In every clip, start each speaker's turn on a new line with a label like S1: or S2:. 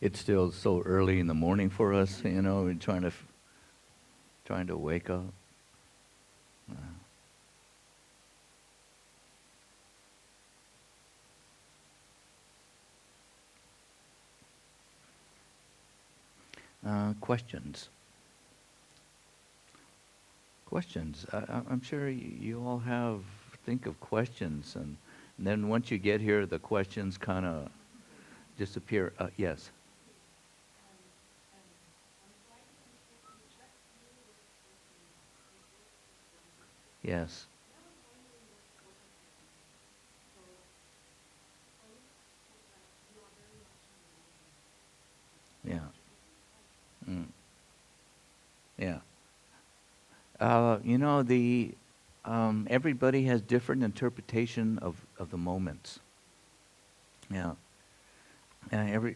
S1: It's still so early in the morning for us, we're trying to wake up. Questions. Questions. I'm sure you all think of questions, and then once you get here, the questions kind of disappear. Yes. Yes. Yeah. Mm. Yeah. The everybody has different interpretation of the moments. Yeah. And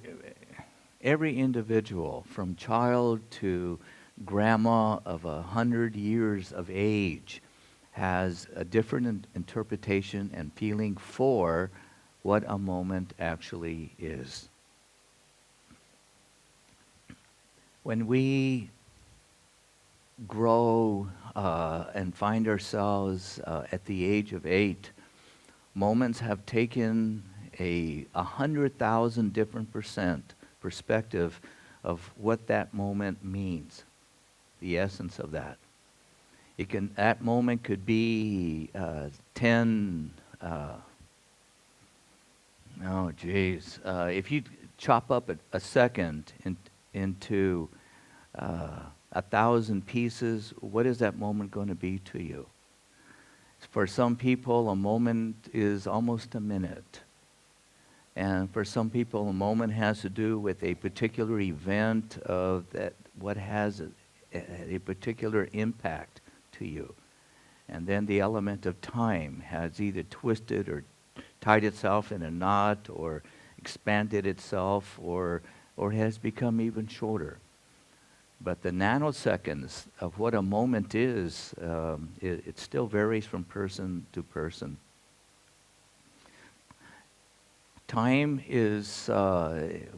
S1: every individual, from child to grandma of 100 years of age, has a different interpretation and feeling for what a moment actually is. When we grow and find ourselves at the age of 8, moments have taken a 100,000 different perspective of what that moment means, the essence of that. That moment could be 10. Oh, geez. If you chop up a second into 1,000 pieces, what is that moment going to be to you? For some people, a moment is almost a minute. And for some people, a moment has to do with a particular event of that, what has a particular impact to you. And then the element of time has either twisted or tied itself in a knot or expanded itself or has become even shorter. But the nanoseconds of what a moment is, it still varies from person to person. Time is,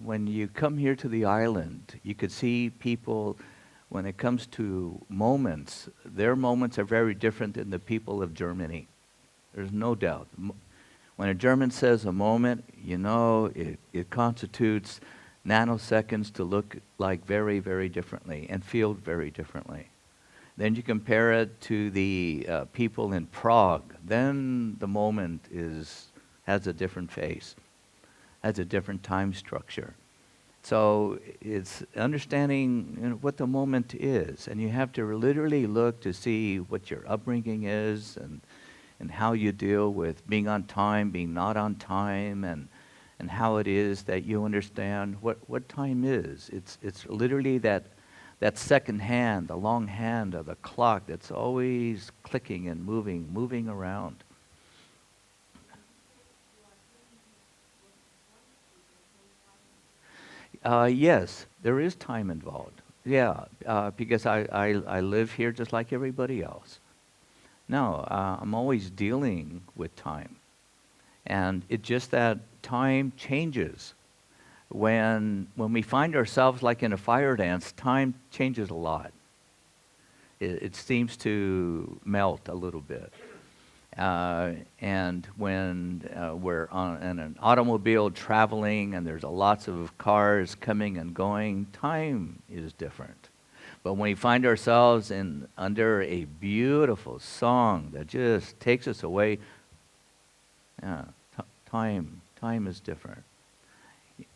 S1: when you come here to the island, you could see people, when it comes to moments, their moments are very different than the people of Germany. There's no doubt. When a German says a moment, it constitutes nanoseconds to look like very, very differently and feel very differently. Then you compare it to the people in Prague, then the moment has a different face, has a different time structure. So it's understanding what the moment is, and you have to literally look to see what your upbringing is and how you deal with being on time, being not on time, and how it is that you understand what time is. It's literally that second hand, the long hand of the clock that's always clicking and moving around. Yes, there is time involved. Yeah, because I live here just like everybody else. No, I'm always dealing with time. And it's just that time changes. When we find ourselves like in a fire dance, time changes a lot. It seems to melt a little bit. And when we're in an automobile traveling and there's lots of cars coming and going, time is different. But when we find ourselves under a beautiful song that just takes us away, yeah, time is different.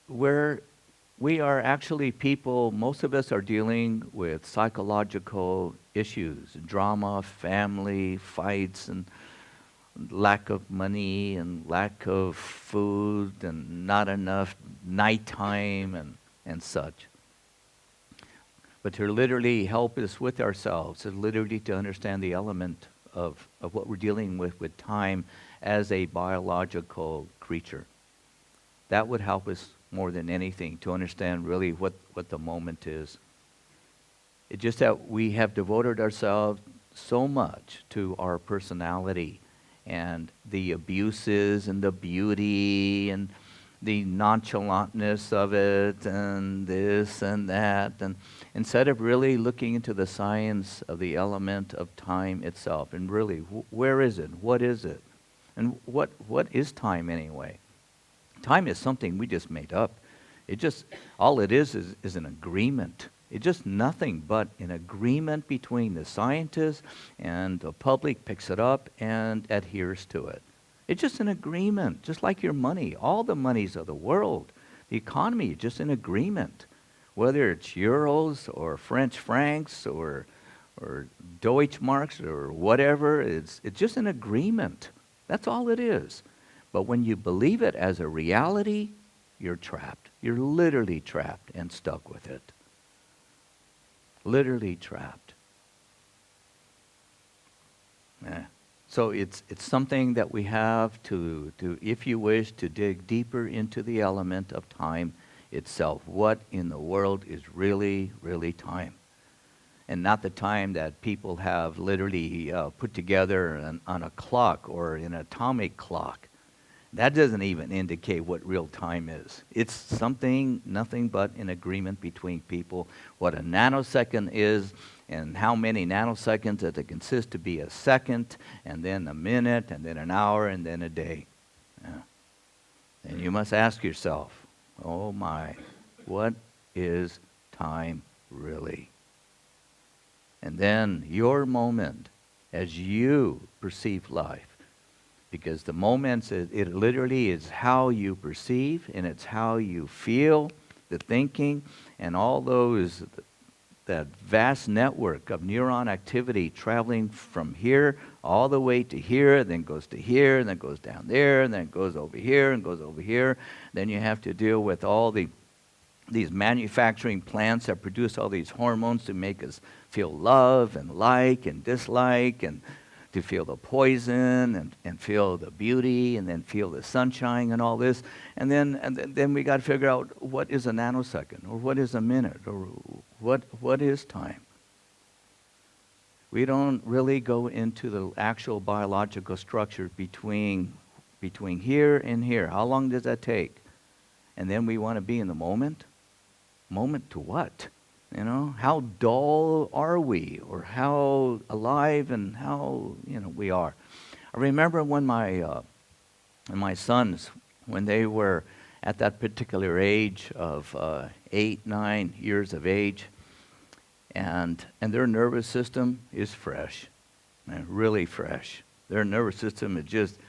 S1: We are actually people, most of us are dealing with psychological issues, drama, family, fights, and lack of money, and lack of food, and not enough nighttime, and such. But to literally help us with ourselves, is literally to understand the element of what we're dealing with time as a biological creature. That would help us more than anything to understand really what the moment is. It's just that we have devoted ourselves so much to our personality and the abuses and the beauty and the nonchalantness of it and this and that, and instead of really looking into the science of the element of time itself, and really, where is it? What is it? And what is time anyway? Time is something we just made up. It just, all it is an agreement. It's just nothing but an agreement between the scientists, and the public picks it up and adheres to it. It's just an agreement, just like your money. All the monies of the world, the economy is just an agreement. Whether it's euros or French francs or Deutschmarks or whatever, it's just an agreement. That's all it is. But when you believe it as a reality, you're trapped. You're literally trapped and stuck with it. Literally trapped. Yeah. So it's something that we have to, if you wish, to dig deeper into the element of time itself. What in the world is really, really time? And not the time that people have literally put together on a clock or an atomic clock. That doesn't even indicate what real time is. It's something, nothing but an agreement between people. What a nanosecond is, and how many nanoseconds that it consists to be a second, and then a minute, and then an hour, and then a day. Yeah. And you must ask yourself, oh my, what is time really? And then your moment as you perceive life. Because the moments, it literally is how you perceive, and it's how you feel, the thinking, and all those, that vast network of neuron activity traveling from here all the way to here, then goes to here, and then goes down there, and then goes over here, and goes over here. Then you have to deal with all these manufacturing plants that produce all these hormones to make us feel love and like and dislike, and to feel the poison and feel the beauty, and then feel the sunshine and all this. And then we got to figure out what is a nanosecond, or what is a minute, or what is time. We don't really go into the actual biological structure between here and here. How long does that take? And then we want to be in the moment. Moment to what? You know, how dull are we, or how alive and how, we are. I remember when my sons, when they were at that particular age of 8, 9 years of age, and their nervous system is fresh, really fresh. Their nervous system is just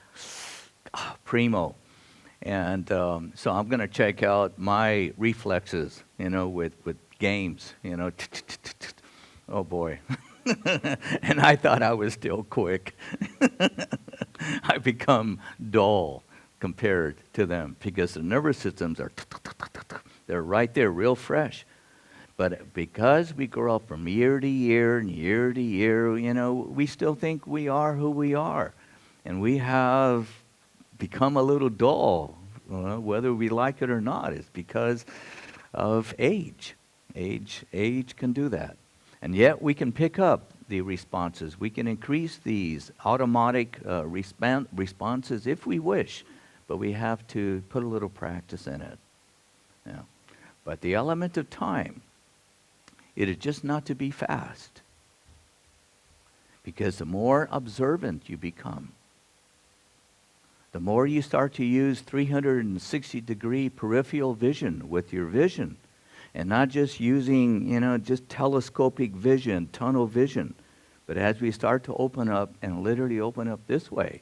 S1: primo. And so I'm going to check out my reflexes, with games, oh boy. And I thought I was still quick. I become dull compared to them, because the nervous systems they're right there, real fresh. But because we grow up from year to year and year to year, we still think we are who we are. And we have become a little dull, whether we like it or not. It's because of age. Age can do that. And yet we can pick up the responses. We can increase these automatic responses if we wish, but we have to put a little practice in it. Yeah. But the element of time, it is just not to be fast. Because the more observant you become, the more you start to use 360-degree peripheral vision with your vision, and not just using, just telescopic vision, tunnel vision. But as we start to open up, and literally open up this way,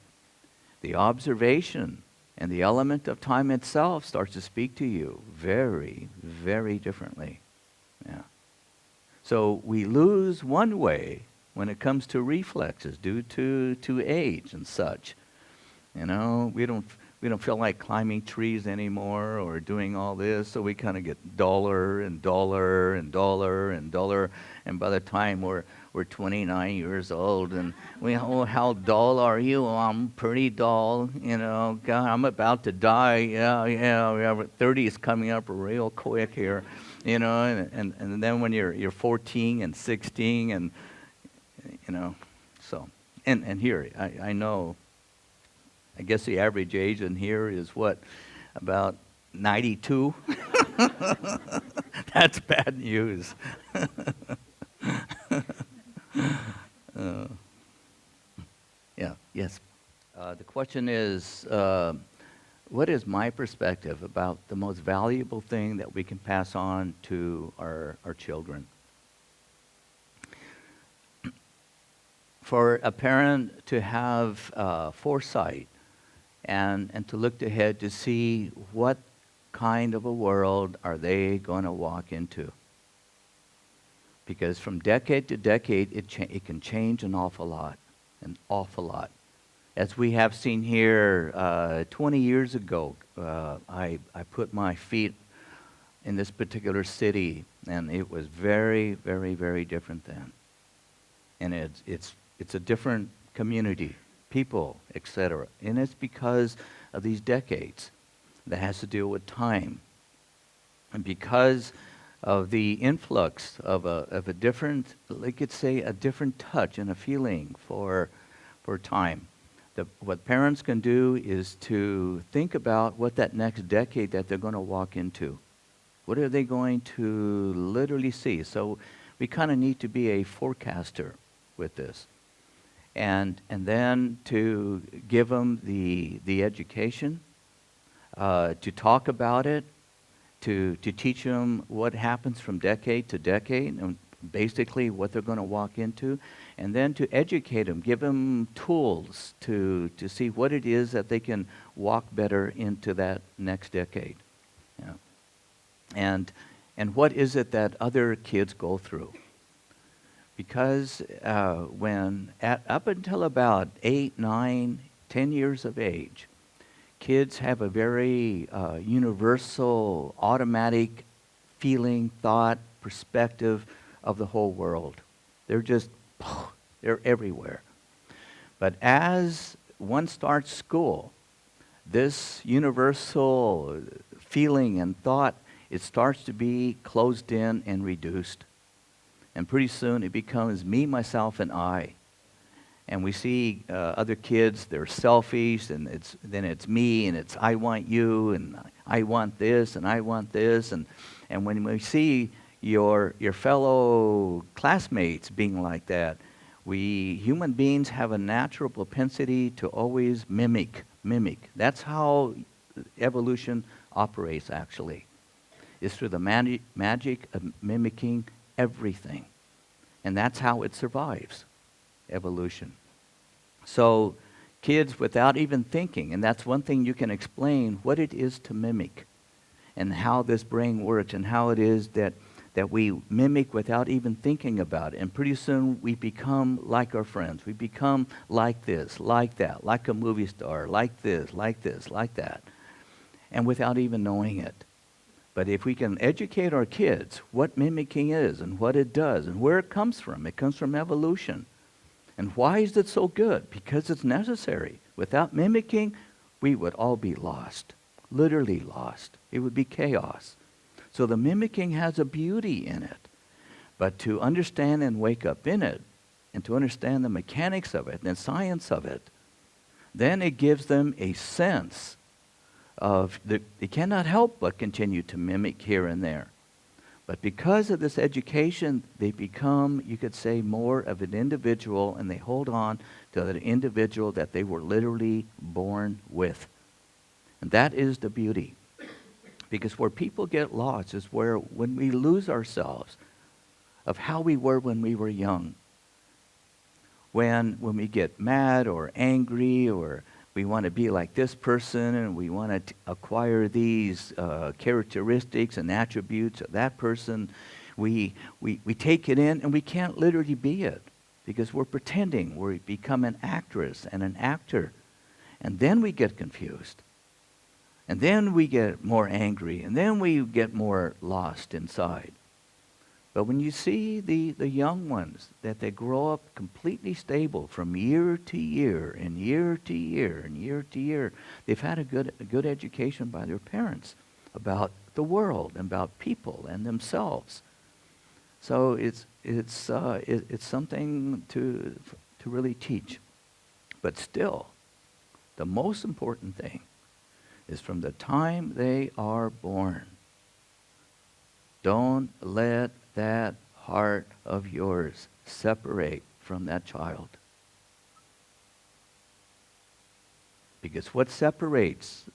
S1: the observation and the element of time itself starts to speak to you very, very differently. Yeah. So we lose one way when it comes to reflexes due to age and such. We don't feel like climbing trees anymore or doing all this, so we kind of get duller and duller and duller and duller. And by the time we're 29 years old, and how dull are you? Oh, I'm pretty dull, God, I'm about to die. Yeah, 30 is coming up real quick here, and then when you're 14 and 16, and so and here I know. I guess the average age in here is what, about 92. That's bad news. Uh, yeah, yes. The question is, what is my perspective about the most valuable thing that we can pass on to our children? For a parent to have foresight and to look ahead to see what kind of a world are they going to walk into. Because from decade to decade, it can change an awful lot, an awful lot. As we have seen here, 20 years ago, I put my feet in this particular city, and it was very, very, very different then. And it's a different community, people, etc. And it's because of these decades that has to deal with time. And because of the influx of a different, like could say, a different touch and a feeling for time. What parents can do is to think about what that next decade that they're going to walk into. What are they going to literally see? So we kind of need to be a forecaster with this. And then to give them the education, to talk about it, to teach them what happens from decade to decade, and basically what they're going to walk into, and then to educate them, give them tools to see what it is that they can walk better into that next decade. Yeah. And what is it that other kids go through? Because up until about 8, 9, 10 years of age, kids have a very universal, automatic feeling, thought, perspective of the whole world. They're everywhere. But as one starts school, this universal feeling and thought, it starts to be closed in and reduced. And pretty soon it becomes me, myself, and I. And we see other kids, they're selfish, and then it's me, and it's I want you, and I want this, and I want this. And when we see your fellow classmates being like that, we human beings have a natural propensity to always mimic. That's how evolution operates, actually. It's through the magic of mimicking everything. And that's how it survives, evolution. So kids, without even thinking, and that's one thing you can explain what it is to mimic and how this brain works and how it is that we mimic without even thinking about it. And pretty soon we become like our friends. We become like this, like that, like a movie star, like this, like that. And without even knowing it. But if we can educate our kids what mimicking is and what it does and where it comes from evolution. And why is it so good? Because it's necessary. Without mimicking, we would all be lost, literally lost. It would be chaos. So the mimicking has a beauty in it. But to understand and wake up in it, and to understand the mechanics of it and the science of it, then it gives them a sense of they cannot help but continue to mimic here and there. But because of this education, they become, you could say, more of an individual, and they hold on to the individual that they were literally born with. And that is the beauty. Because where people get lost is when we lose ourselves of how we were when we were young. When we get mad or angry, or we want to be like this person, and we want to acquire these characteristics and attributes of that person, we take it in, and we can't literally be it because we're pretending. We become an actress and an actor. And then we get confused. And then we get more angry. And then we get more lost inside. But when you see the young ones, that they grow up completely stable from year to year and year to year and year to year, they've had a good education by their parents about the world and about people and themselves. So it's something to really teach. But still, the most important thing is from the time they are born. Don't let that heart of yours separate from that child. Because what separates,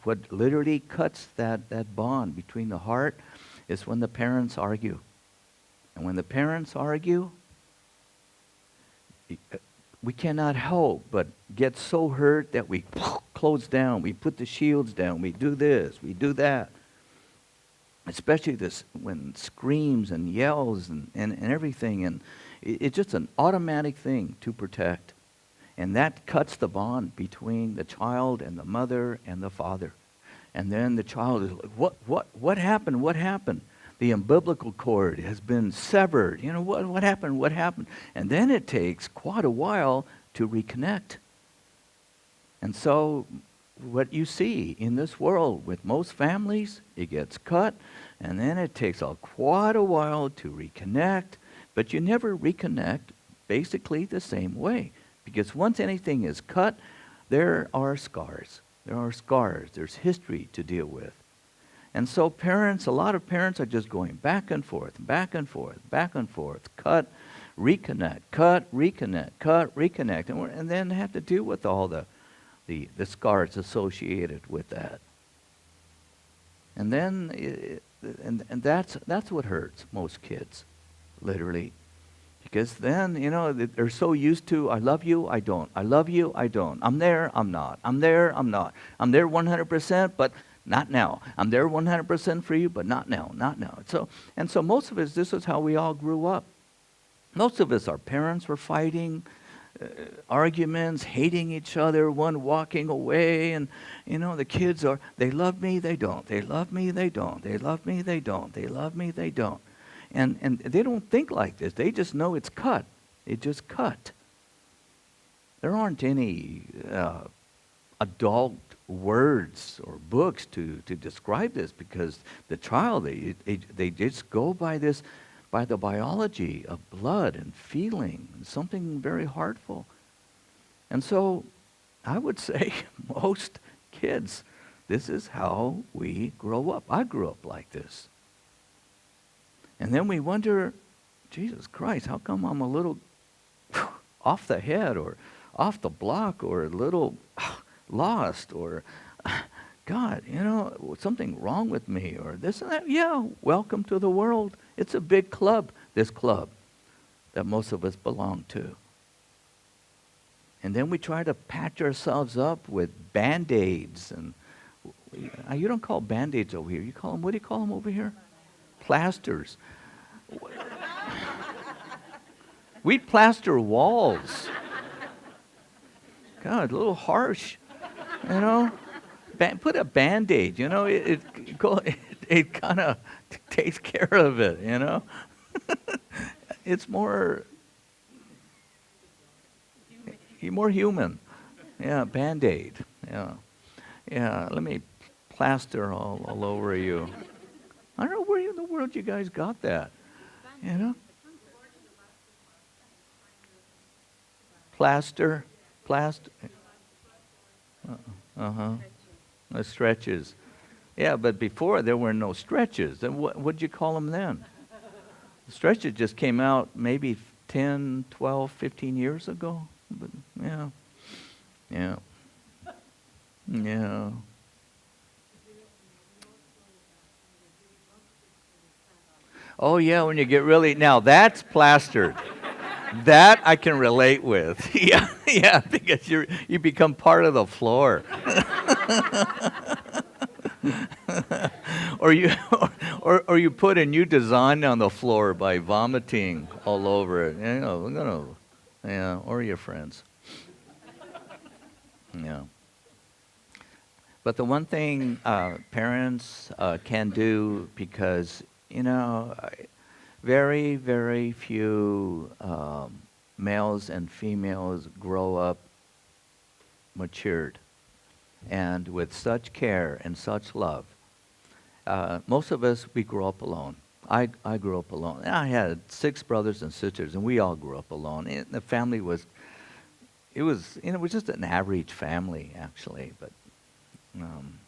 S1: what literally cuts that bond between the heart is when the parents argue. And when the parents argue, we cannot help but get so hurt that we close down, we put the shields down, we do this, we do that. Especially this when screams and yells and everything, and it's just an automatic thing to protect. And that cuts the bond between the child and the mother and the father. And then the child is like, what happened? What happened? The umbilical cord has been severed. You know, what happened? What happened? And then it takes quite a while to reconnect. And so what you see in this world with most families, it gets cut, and then it takes quite a while to reconnect, but you never reconnect basically the same way. Because once anything is cut, there are scars. There are scars. There's history to deal with. And so parents, a lot of parents are just going back and forth, back and forth, back and forth, cut, reconnect, cut, reconnect, cut, reconnect, and then have to deal with all the scars associated with that. And then, and that's what hurts most kids, literally. Because then, you know, they're so used to, I love you, I don't. I love you, I don't. I'm there, I'm not. I'm there, I'm not. I'm there 100%, but not now. I'm there 100% for you, but not now, not now. So most of us, this is how we all grew up. Most of us, our parents were fighting, arguments, hating each other, one walking away, and, you know, the kids are, they love me, they don't. They love me, they don't. They love me, they don't. They love me, they don't. And they don't think like this. They just know it's cut. It just cut. There aren't any adult words or books to describe this, because the child, they just go by this, by the biology of blood and feeling, something very heartful. And so I would say most kids, this is how we grow up. I grew up like this. And then we wonder, Jesus Christ, how come I'm a little off the head or off the block or a little lost, or God, you know, something wrong with me, or this and that? Yeah, welcome to the world. It's a big club, this club that most of us belong to. And then we try to patch ourselves up with Band-Aids. And you don't call Band-Aids over here. You call them, what do you call them over here? Plasters. We'd plaster walls. God, a little harsh, you know. Put a Band-Aid, you know. It kind of takes care of it, you know. It's more human. Yeah, Band-Aid. Yeah. Let me plaster all over you. I don't know where in the world you guys got that, you know? Plaster. The stretches. Yeah, but before there were no stretches. And what'd you call them then? The stretches just came out maybe 10, 12, 15 years ago. But yeah. Oh, yeah, when you get really, now that's plastered. That I can relate with. Yeah, because you become part of the floor. or you put a new design on the floor by vomiting all over it. You know, or your friends. Yeah. But the one thing parents can do, because, you know, very, very few males and females grow up matured and with such care and such love. Most of us, we grew up alone. I grew up alone. I had 6 brothers and sisters, and we all grew up alone. And the family was just an average family, actually. But Um,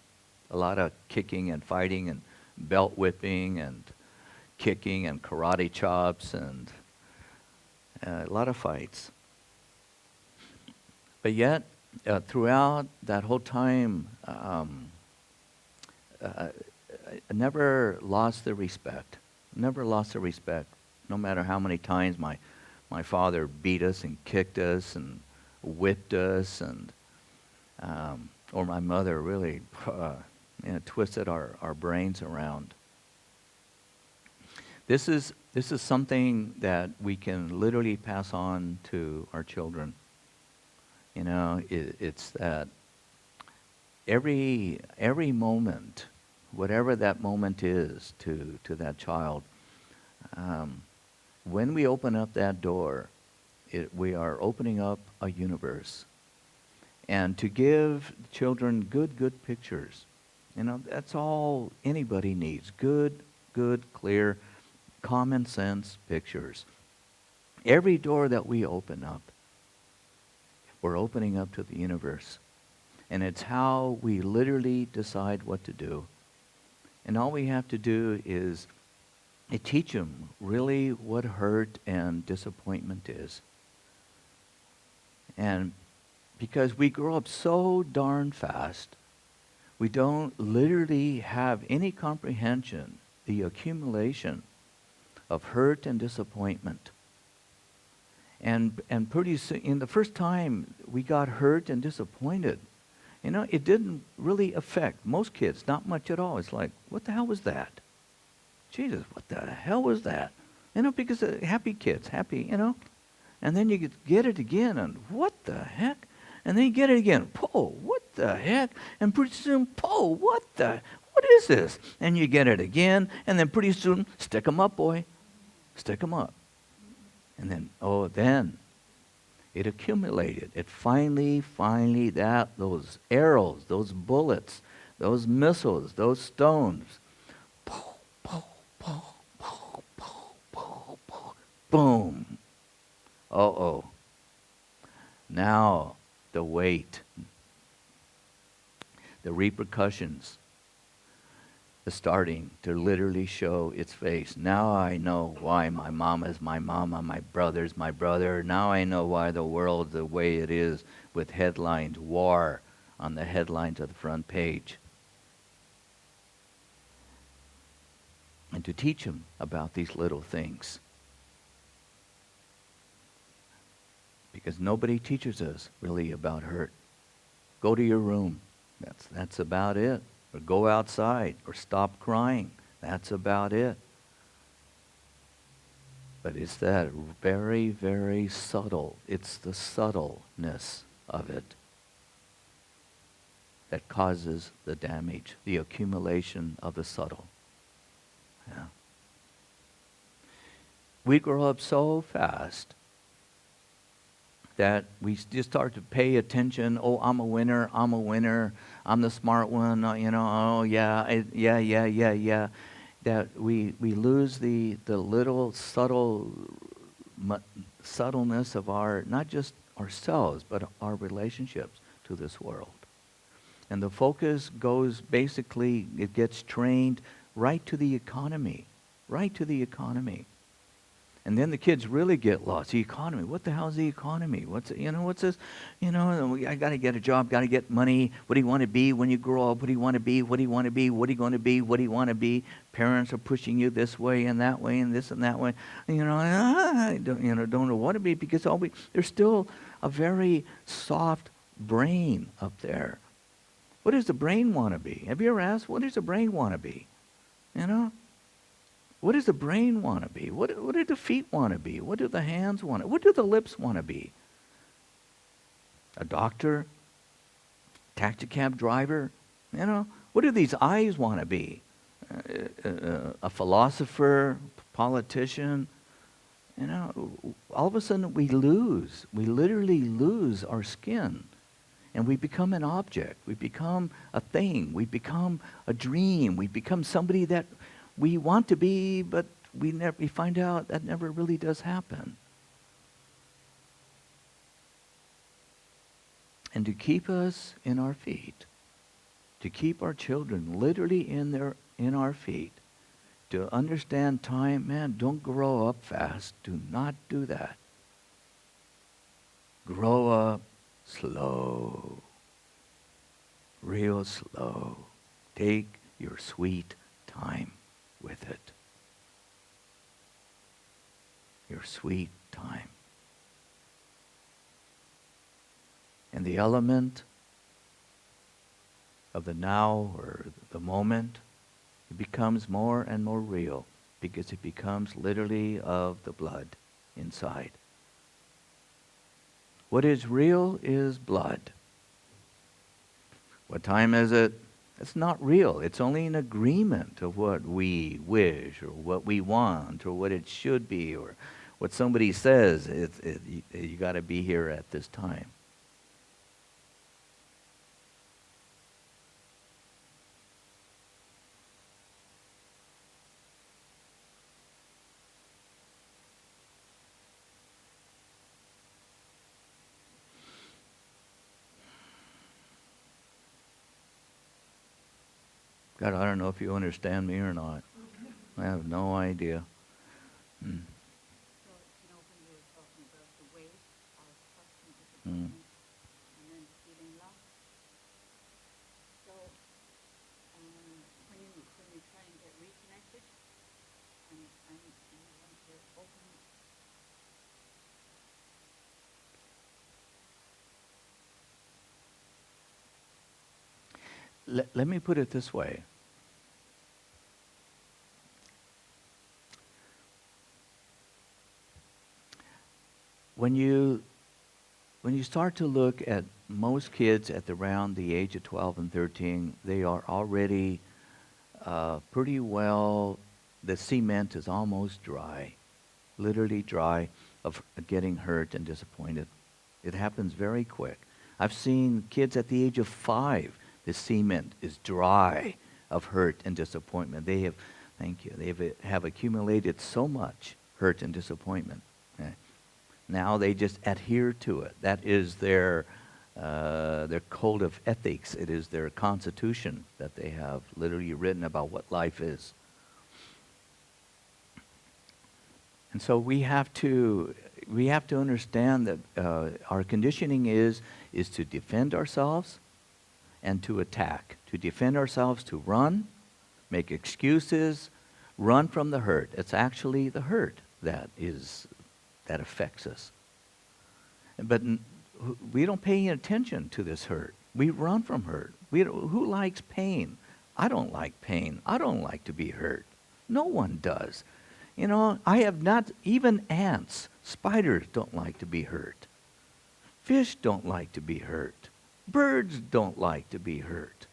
S1: a lot of kicking and fighting and belt whipping and kicking and karate chops and a lot of fights. But yet, throughout that whole time, I never lost the respect. Never lost the respect, no matter how many times my father beat us and kicked us and whipped us, and or my mother really twisted our brains around. This is something that we can literally pass on to our children. It's that every moment, whatever that moment is to that child, when we open up that door, we are opening up a universe. And to give children good pictures, that's all anybody needs. Good, clear, common sense pictures. Every door that we open up, we're opening up to the universe. And it's how we literally decide what to do. And all we have to do is teach them really what hurt and disappointment is. And because we grow up so darn fast, we don't literally have any comprehension, the accumulation of hurt and disappointment. And pretty soon, in the first time we got hurt and disappointed, it didn't really affect most kids, not much at all. It's like, what the hell was that? Jesus, what the hell was that? Because happy kids, happy, And then you get it again, and what the heck? And then you get it again. Whoa, what the heck? And pretty soon, what is this? And you get it again, and then pretty soon, stick 'em up, boy. Stick 'em up. And then, then it accumulated. It finally, those arrows, those bullets, those missiles, those stones, boom. Now the weight, the repercussions is starting to literally show its face. Now I know why my mama's my mama, my brother's my brother. Now I know why the world's the way it is, with headlines, war on the headlines of the front page. And to teach them about these little things. Because nobody teaches us really about hurt. Go to your room. That's about it. Or go outside, or stop crying. That's about it. But it's that very, very subtle. It's the subtleness of it that causes the damage, the accumulation of the subtle. Yeah. We grow up so fast that we just start to pay attention. Oh, I'm a winner. I'm the smart one. Yeah. That we lose the little subtleness of our, not just ourselves, but our relationships to this world. And the focus goes, basically, it gets trained right to the economy. And then the kids really get lost. The economy. What the hell is the economy? What's this? I got to get a job, got to get money. What do you want to be when you grow up? What do you want to be? What do you want to be? What are you going to be? What do you want to be? Parents are pushing you this way and that way and this and that way. I don't know what to be, because there's still a very soft brain up there. What does the brain want to be? Have you ever asked, what does the brain want to be? What does the brain want to be? What do the feet want to be? What do the hands want to be? What do the lips want to be? A doctor? Taxi cab driver? What do these eyes want to be? A philosopher? Politician? All of a sudden we literally lose our skin. And we become an object. We become a thing. We become a dream. We become somebody that we want to be, but we find out that never really does happen. And to keep us in our feet, to keep our children literally in our feet, to understand time. Man, don't grow up fast. Do not do that. Grow up slow, real slow. Take your sweet time with it. Your sweet time. And the element of the now or the moment, it becomes more and more real because it becomes literally of the blood inside. What is real is blood. What time is it? It's not real. It's only an agreement of what we wish or what we want or what it should be or what somebody says. You got to be here at this time. God, I don't know if you understand me or not. I have no idea.
S2: So, when you were talking about the weight of trust and
S1: Mm.
S2: disappointment and then feeling lost, so when you try and get reconnected and you want to open,
S1: Let me put it this way. When you start to look at most kids at around the age of 12 and 13, they are already pretty well, the cement is almost dry, literally dry of getting hurt and disappointed. It happens very quick. I've seen kids at the age of 5, the cement is dry of hurt and disappointment. They have, thank you, have accumulated so much hurt and disappointment. Okay. Now they just adhere to it. That is their code of ethics. It is their constitution that they have literally written about what life is. And so we have to understand that our conditioning is to defend ourselves and to attack. To defend ourselves, to run, make excuses, run from the hurt. It's actually the hurt that affects us. But we don't pay any attention to this hurt. We run from hurt. Who likes pain? I don't like pain. I don't like to be hurt. No one does. You know, I have not, even ants, spiders don't like to be hurt. Fish don't like to be hurt. Birds don't like to be hurt.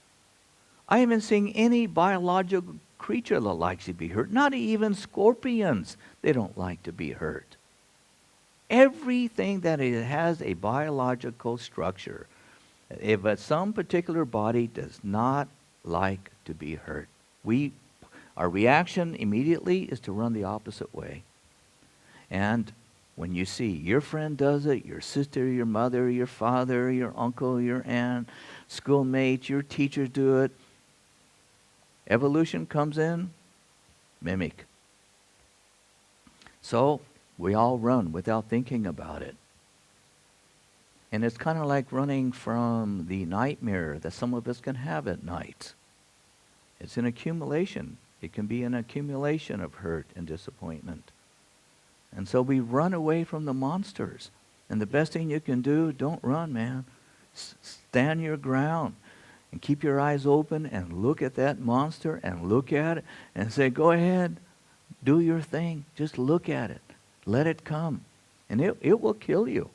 S1: I haven't seen any biological creature that likes to be hurt. Not even scorpions. They don't like to be hurt. Everything that has a biological structure, if some particular body does not like to be hurt, our reaction immediately is to run the opposite way. And when you see your friend does it, your sister, your mother, your father, your uncle, your aunt, schoolmates, your teachers do it, evolution comes in, mimic. So we all run without thinking about it. And it's kind of like running from the nightmare that some of us can have at night. It's an accumulation. It can be an accumulation of hurt and disappointment. And so we run away from the monsters. And the best thing you can do, don't run, man. Stand your ground and keep your eyes open and look at that monster and look at it and say, go ahead, do your thing. Just look at it. Let it come. And it will kill you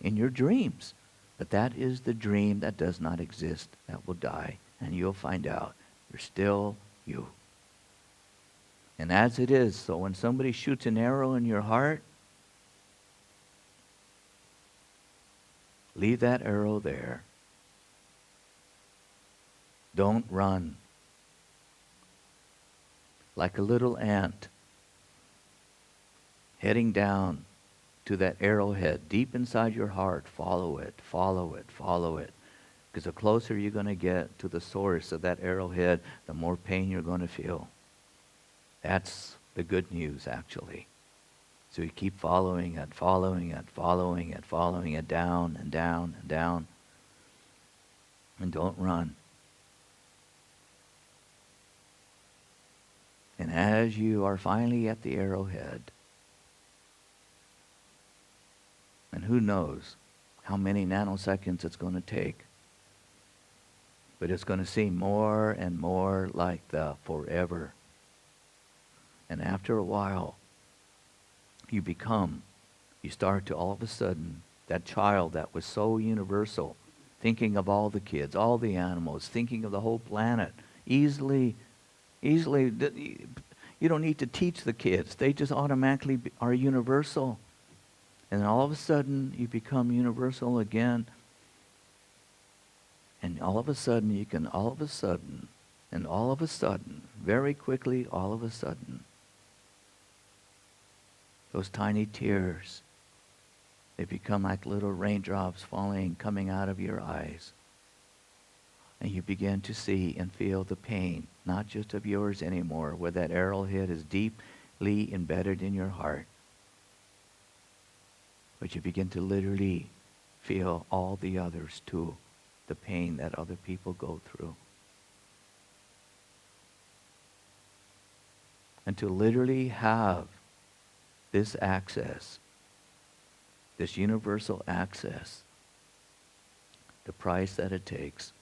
S1: in your dreams. But that is the dream that does not exist, that will die. And you'll find out you're still you. And as it is, so when somebody shoots an arrow in your heart, leave that arrow there. Don't run. Like a little ant heading down to that arrowhead deep inside your heart. Follow it, follow it, follow it. Because the closer you're going to get to the source of that arrowhead, the more pain you're going to feel. That's the good news, actually. So you keep following it, following it, following it, following it down and down and down. And don't run. And as you are finally at the arrowhead, and who knows how many nanoseconds it's going to take, but it's going to seem more and more like the forever. And after a while, you start to all of a sudden, that child that was so universal, thinking of all the kids, all the animals, thinking of the whole planet, easily, you don't need to teach the kids. They just automatically are universal. And all of a sudden, you become universal again. And all of a sudden, very quickly, all of a sudden, those tiny tears, they become like little raindrops falling, coming out of your eyes. And you begin to see and feel the pain, not just of yours anymore, where that arrowhead is deeply embedded in your heart. But you begin to literally feel all the others too, the pain that other people go through. And to literally have this access, this universal access, the price that it takes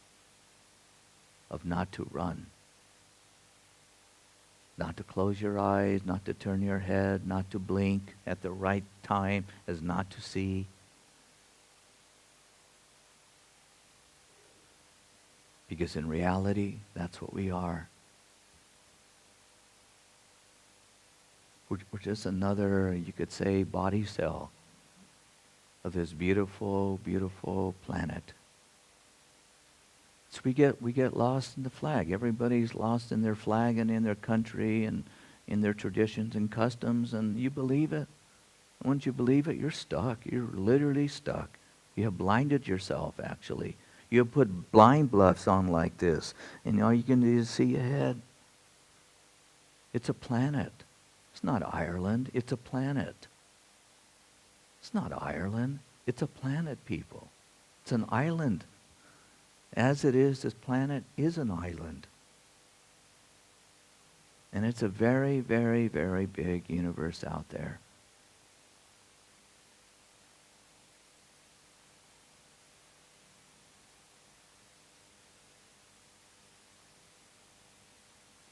S1: of not to run, not to close your eyes, not to turn your head, not to blink at the right time as not to see. Because in reality, that's what we are. We're just another, you could say, body cell of this beautiful, beautiful planet. So we get lost in the flag. Everybody's lost in their flag and in their country and in their traditions and customs, and you believe it. Once you believe it, you're stuck. You're literally stuck. You have blinded yourself, actually. You have put blind bluffs on like this, and all you can do is see ahead. It's a planet. It's not Ireland. It's a planet. It's not Ireland. It's a planet, people. It's an island. As it is, this planet is an island. And it's a very, very, very big universe out there.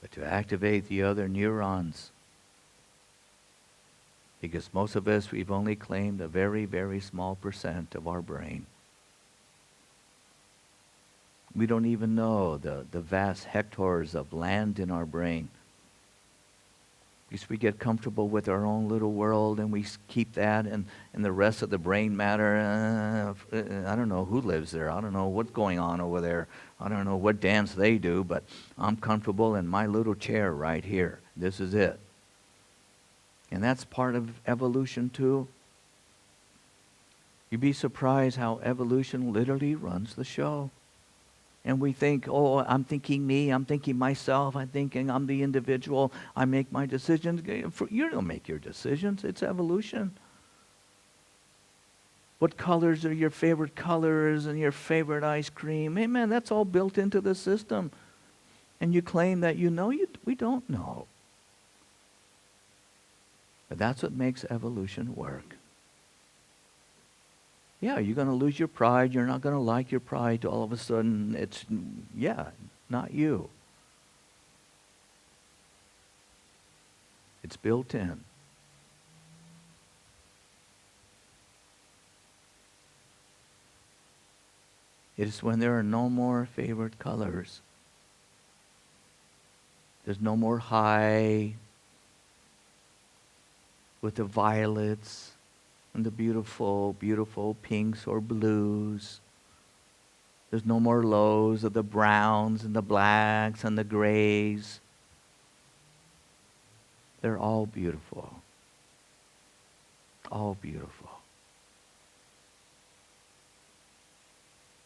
S1: But to activate the other neurons, because most of us, we've only claimed a very, very small percent of our brain. We don't even know the vast hectares of land in our brain. Because we get comfortable with our own little world and we keep that, and the rest of the brain matter, I don't know who lives there. I don't know what's going on over there. I don't know what dance they do, but I'm comfortable in my little chair right here. This is it. And that's part of evolution too. You'd be surprised how evolution literally runs the show. And we think, oh, I'm thinking me, I'm thinking myself, I'm thinking I'm the individual, I make my decisions. You don't make your decisions, it's evolution. What colors are your favorite colors and your favorite ice cream? Hey man, that's all built into the system. And you claim that you know, we don't know. But that's what makes evolution work. Yeah, you're going to lose your pride. You're not going to like your pride. All of a sudden, it's, not you. It's built in. It is when there are no more favorite colors. There's no more high with the violets and the beautiful, beautiful pinks or blues. There's no more lows of the browns and the blacks and the grays. They're all beautiful. All beautiful.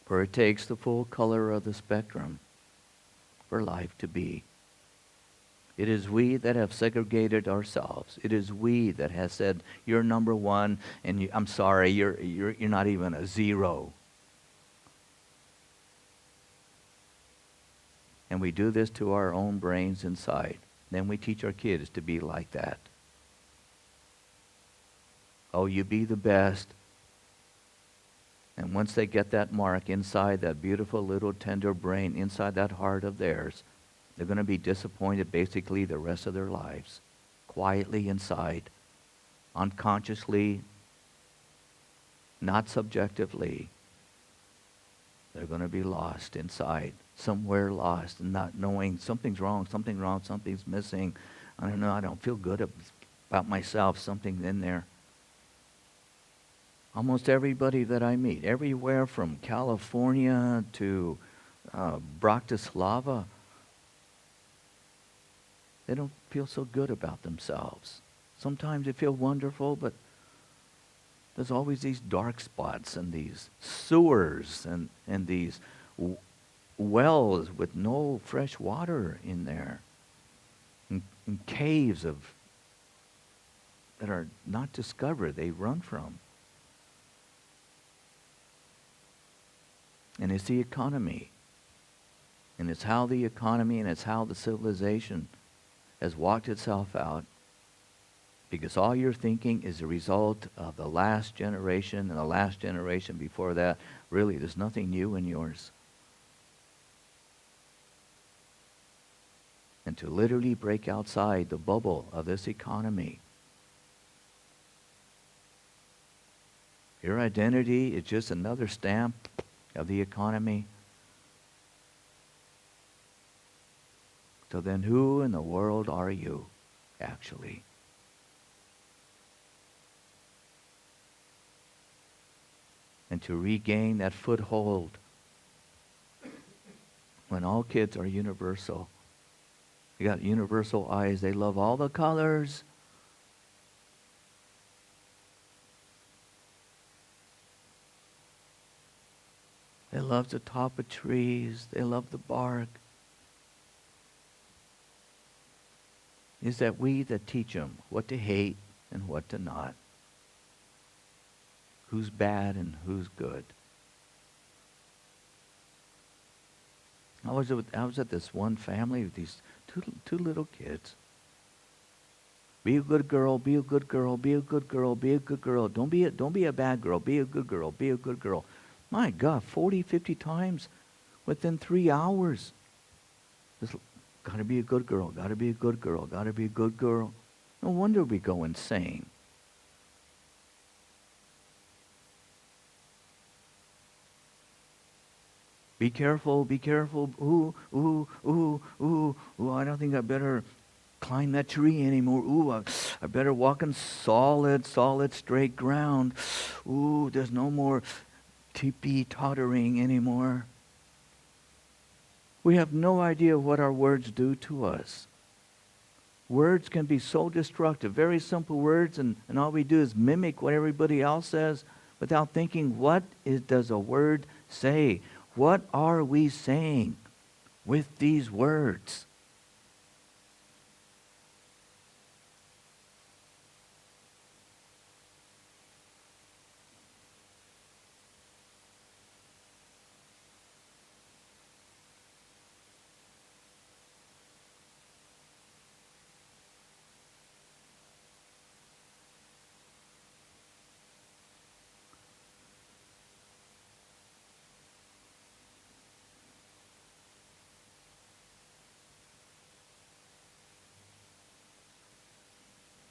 S1: For it takes the full color of the spectrum for life to be. It is we that have segregated ourselves. It is we that has said, you're number one, and I'm sorry, you're not even a zero. And we do this to our own brains inside. Then we teach our kids to be like that. Oh, you be the best. And once they get that mark inside that beautiful little tender brain, inside that heart of theirs, they're going to be disappointed basically the rest of their lives. Quietly inside, unconsciously, not subjectively. They're going to be lost inside, somewhere lost, and not knowing something's wrong, something's missing. I don't know, I don't feel good about myself, something's in there. Almost everybody that I meet, everywhere from California to Bratislava, they don't feel so good about themselves. Sometimes they feel wonderful, but there's always these dark spots and these sewers and these wells with no fresh water in there. And caves that are not discovered, they run from. And it's the economy. And it's how the economy and it's how the civilization has walked itself out. Because all you're thinking is a result of the last generation and the last generation before that. Really, there's nothing new in yours. And to literally break outside the bubble of this economy. Your identity is just another stamp of the economy. So then who in the world are you, actually? And to regain that foothold when all kids are universal. You got universal eyes. They love all the colors. They love the top of trees. They love the bark. Is that we that teach them what to hate and what to not. Who's bad and who's good. I was at this one family with these two little kids. Be a good girl, be a good girl, be a good girl, be a good girl. Don't be a bad girl, be a good girl, be a good girl. My God, 40, 50 times within 3 hours. Just gotta be a good girl, gotta be a good girl, gotta be a good girl. No wonder we go insane. Be careful, be careful. Ooh, ooh, ooh, ooh, ooh, I don't think I better climb that tree anymore. Ooh, I better walk in solid, straight ground. Ooh, there's no more tottering anymore. We have no idea what our words do to us. Words can be so destructive. Very simple words, and all we do is mimic what everybody else says without thinking, does a word say? What are we saying with these words?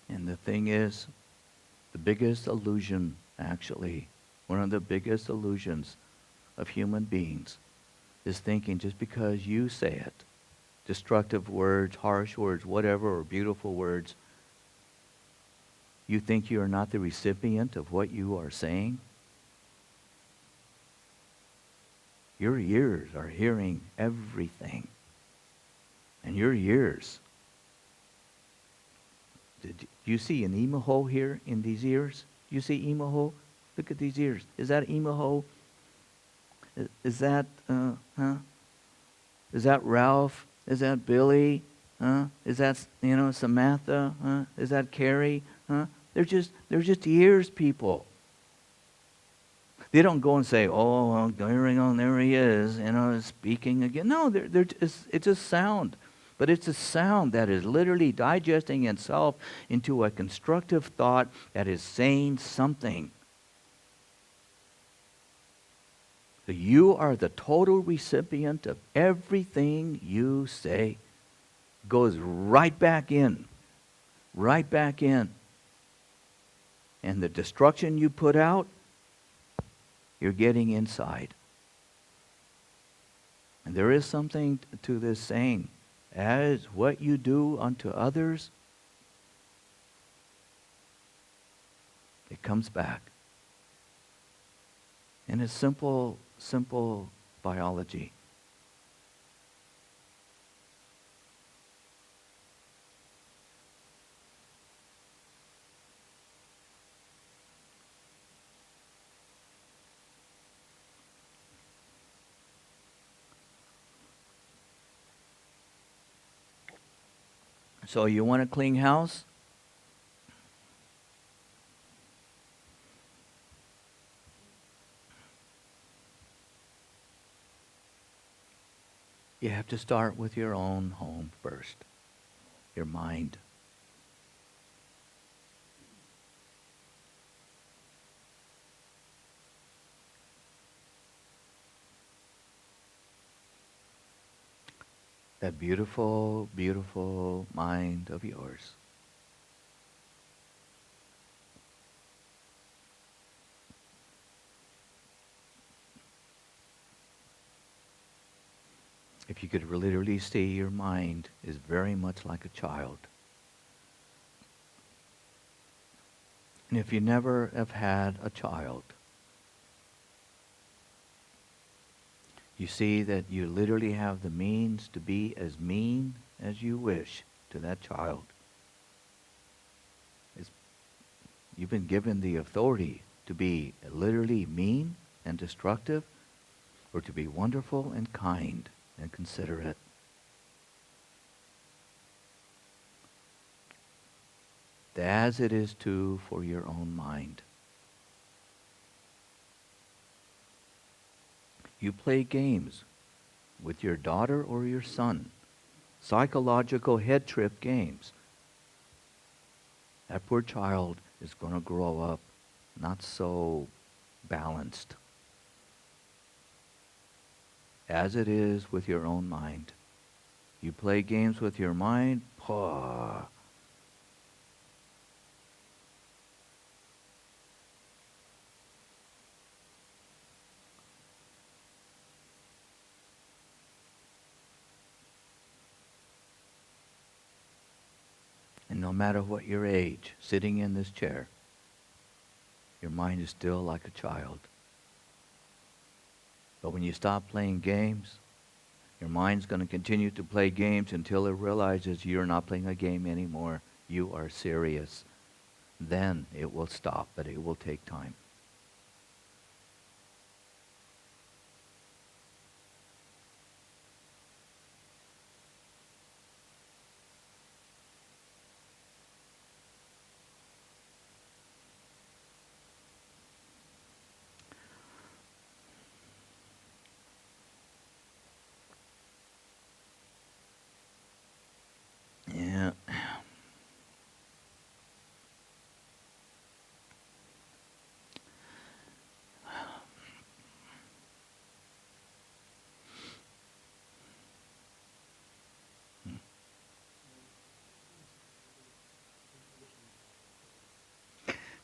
S1: And the thing is, the biggest illusion, actually, one of the biggest illusions of human beings is thinking just because you say it, destructive words, harsh words, whatever, or beautiful words, you think you are not the recipient of what you are saying? Your ears are hearing everything. And your ears. Do you see an Emaho here in these ears? Do you see Emaho? Look at these ears. Is that Emaho? Is that, huh? Is that Ralph? Is that Billy? Huh? Is that, Samantha? Huh? Is that Carrie? Huh? They're just ears, people. They don't go and say, "Oh, well, there he is," speaking again. No, it's just sound. But it's a sound that is literally digesting itself into a constructive thought that is saying something. So you are the total recipient of everything you say. Goes right back in. Right back in. And the destruction you put out, you're getting inside. And there is something to this saying. As what you do unto others, it comes back. And it's simple biology. So you want a clean house? You have to start with your own home first, your mind. That beautiful, beautiful mind of yours. If you could literally see, your mind is very much like a child. And if you never have had a child, you see that you literally have the means to be as mean as you wish to that child. You've been given the authority to be literally mean and destructive, or to be wonderful and kind and considerate. As it is too for your own mind. You play games with your daughter or your son, psychological head trip games. That poor child is going to grow up not so balanced. As it is with your own mind. You play games with your mind, and no matter what your age, sitting in this chair, your mind is still like a child. But when you stop playing games, your mind's going to continue to play games until it realizes you're not playing a game anymore. You are serious. Then it will stop, but it will take time. Yeah.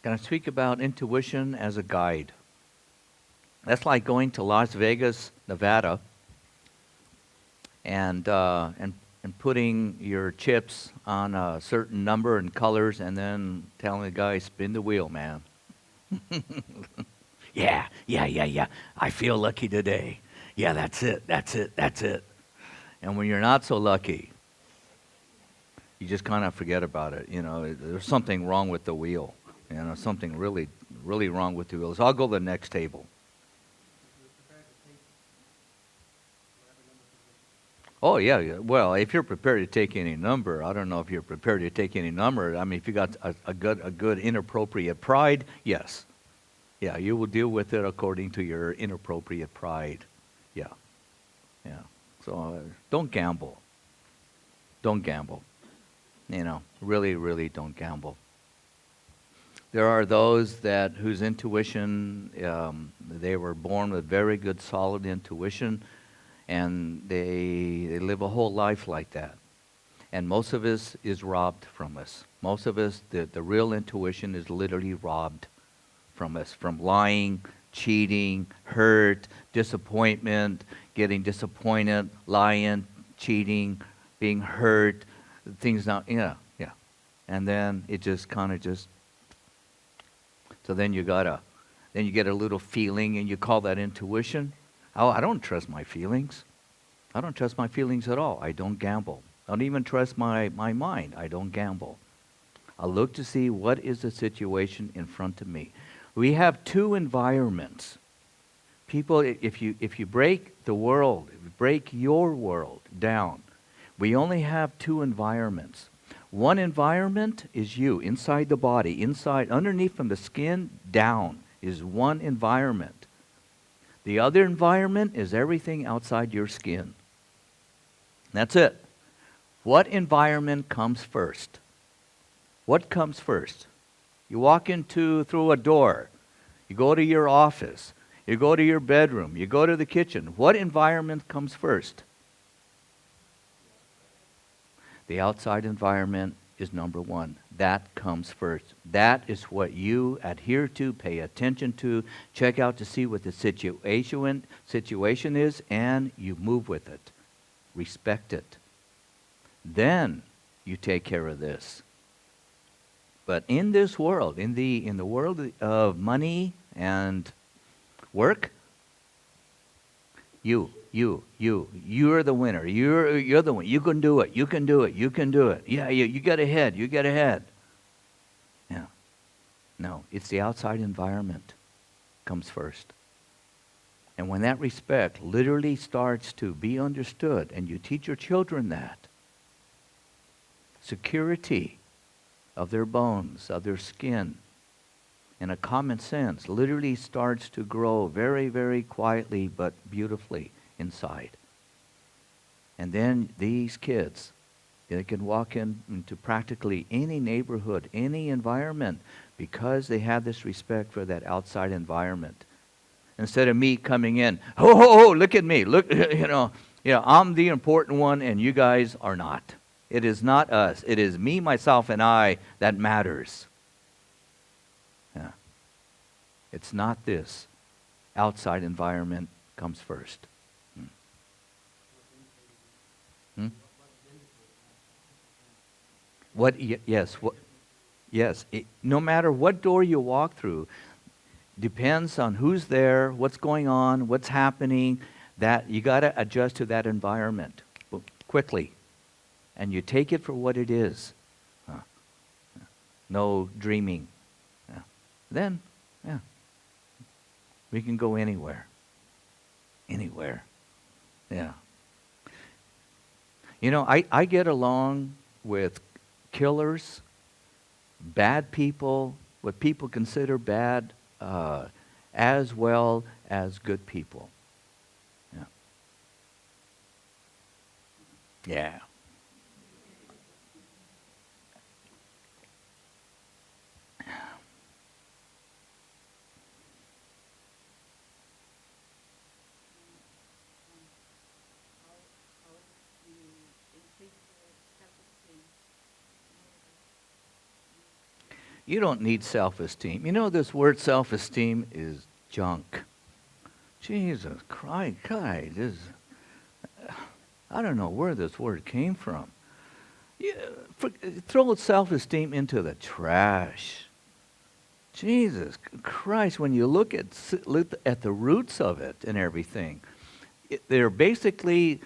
S1: Can I speak about intuition as a guide? That's like going to Las Vegas, Nevada, and putting your chips on a certain number and colors, and then telling the guy, "Spin the wheel, man." Yeah. I feel lucky today. Yeah, that's it. And when you're not so lucky, you just kind of forget about it. There's something wrong with the wheel. Something really, really wrong with the wheels. I'll go to the next table. Oh, yeah, yeah. Well, if you're prepared to take any number, I don't know if you're prepared to take any number. I mean, if you got a good inappropriate pride, yes. Yeah, you will deal with it according to your inappropriate pride. Yeah, yeah. So don't gamble. Don't gamble. You know, really, really don't gamble. There are those that whose intuition, they were born with very good, solid intuition, and they live a whole life like that. And most of us is robbed from us. Most of us, the real intuition is literally robbed from us, from lying, cheating, hurt, disappointment, getting disappointed, lying, cheating, being hurt, things not, yeah, yeah. And then it just kind of just, so then then you get a little feeling and you call that intuition. Oh, I don't trust my feelings. I don't trust my feelings at all. I don't gamble. I don't even trust my mind. I don't gamble. I look to see what is the situation in front of me. We have two environments. People, if you break the world, if you break your world down, we only have two environments. One environment is you, inside the body, inside, underneath from the skin down is one environment. The other environment is everything outside your skin. That's it. What environment comes first? What comes first? You walk through a door. You go to your office. You go to your bedroom. You go to the kitchen. What environment comes first? The outside environment is number one. That comes first. That is what you adhere to, pay attention to, check out to see what the situation is, and you move with it. Respect it. Then you take care of this. But in this world, in the world of money and work, you're the winner. You're the one. You can do it. You can do it. You can do it. Yeah, you get ahead. You get ahead. Yeah. No, it's the outside environment comes first. And when that respect literally starts to be understood, and you teach your children that, security of their bones, of their skin, and a common sense literally starts to grow very, very quietly but beautifully inside. And then these kids, they can walk into practically any neighborhood, any environment, because they have this respect for that outside environment. Instead of me coming in, oh, look at me, look, I'm the important one and you guys are not. It is not us. It is me, myself, and I that matters. Yeah. It's not this. Outside environment comes first. Hmm? Yes. No matter what door you walk through, depends on who's there, what's going on, what's happening. That you got to adjust to that environment quickly. And you take it for what it is. No dreaming. Then, we can go anywhere. Anywhere. Yeah. I get along with killers, bad people, what people consider bad, as well as good people. Yeah. Yeah. You don't need self-esteem. This word self-esteem is junk. Jesus Christ, guys, I don't know where this word came from. Throw self-esteem into the trash. Jesus Christ, when you look at the roots of it and everything, they're basically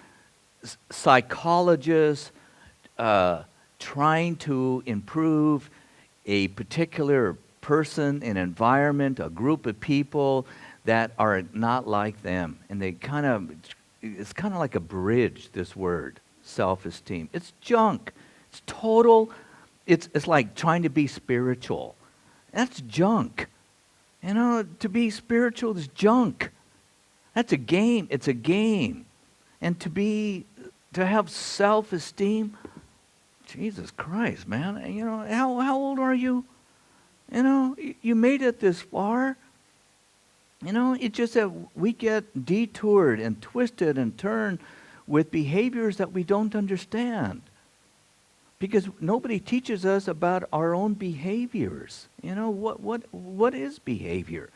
S1: psychologists trying to improve a particular person, an environment, a group of people that are not like them. And they kind of it's kind of like a bridge, this word, self-esteem. It's junk. It's total, it's like trying to be spiritual. That's junk. You know, to be spiritual is junk. That's a game. It's a game. And to have self-esteem, Jesus Christ, man. You know, how old are you? You know, you made it this far. You know, it's just that we get detoured and twisted and turned with behaviors that we don't understand. Because nobody teaches us about our own behaviors. You know, what is behavior?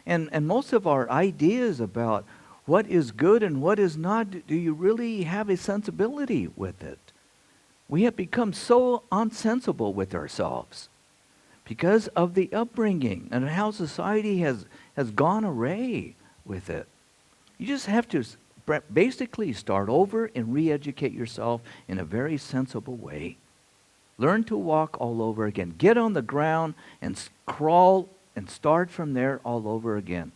S1: And most of our ideas about what is good and what is not, do you really have a sensibility with it? We have become so unsensible with ourselves because of the upbringing and how society has gone array with it. You just have to basically start over and re-educate yourself in a very sensible way. Learn to walk all over again. Get on the ground and crawl and start from there all over again.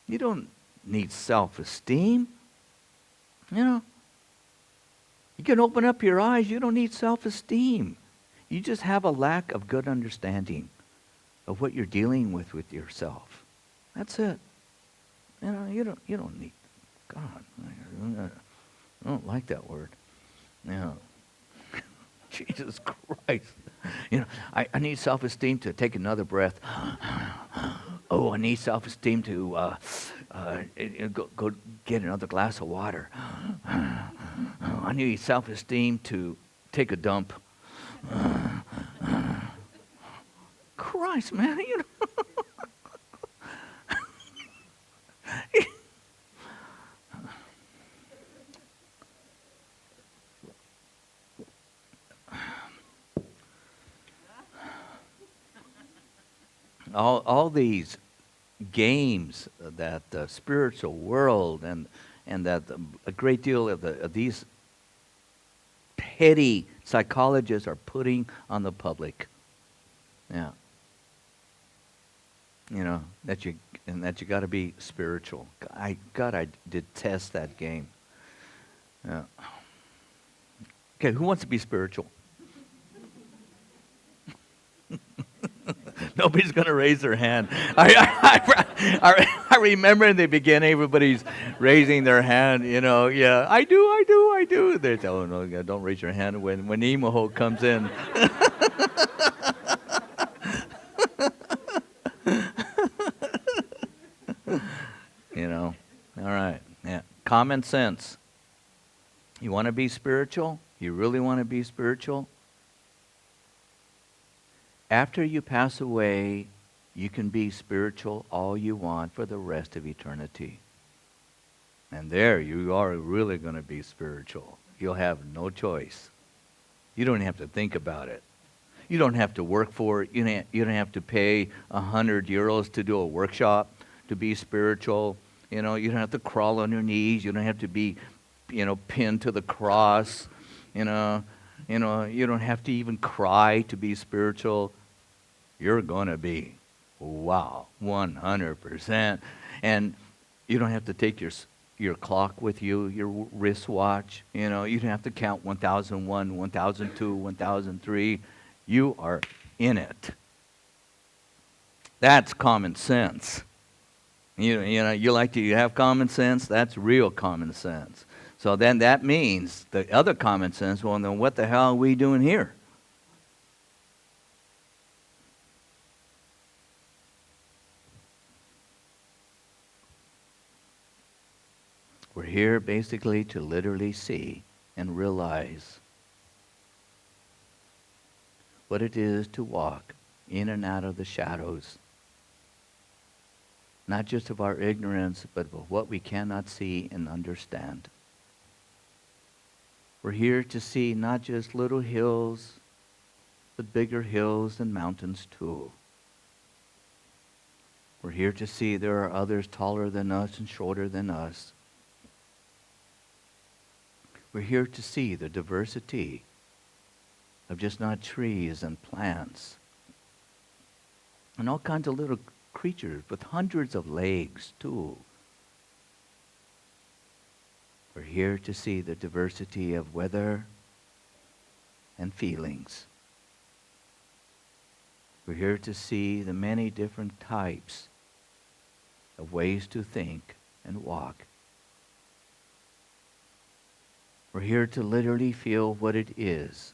S1: You don't need self-esteem. You know, you can open up your eyes. You don't need self-esteem. You just have a lack of good understanding of what you're dealing with yourself. That's it. You know, you don't need God. I don't like that word. You know, Jesus Christ. You know, I need self-esteem to take another breath. Oh, I need self-esteem to go get another glass of water. Oh, I need self-esteem to take a dump. Christ, man, you know. all these games that the spiritual world and that a great deal of these petty psychologists are putting on the public. Yeah. You know, that you got to be spiritual. I detest that game. Yeah. Okay, who wants to be spiritual? Nobody's going to raise their hand. I remember in the beginning, everybody's raising their hand. You know, yeah, I do. They say, oh no, don't raise your hand when Emaho comes in. You know, all right, yeah. Common sense. You want to be spiritual? You really want to be spiritual? After you pass away, you can be spiritual all you want for the rest of eternity. And there you are really going to be spiritual. You'll have no choice. You don't have to think about it. You don't have to work for it. You don't have to pay 100 euros to do a workshop to be spiritual. You know, you don't have to crawl on your knees. You don't have to be, pinned to the cross. You don't have to even cry to be spiritual. You're going to be, wow, 100%. And you don't have to take your clock with you, your wristwatch. You don't have to count 1001, 1002, 1003. You are in it. That's common sense. You like to have common sense? That's real common sense. So then that means the other common sense, well, then what the hell are we doing here? We're here basically to literally see and realize what it is to walk in and out of the shadows, not just of our ignorance, but of what we cannot see and understand. We're here to see not just little hills, but bigger hills and mountains too. We're here to see there are others taller than us and shorter than us. We're here to see the diversity of just not trees and plants and all kinds of little creatures with hundreds of legs too. We're here to see the diversity of weather and feelings. We're here to see the many different types of ways to think and walk. We're here to literally feel what it is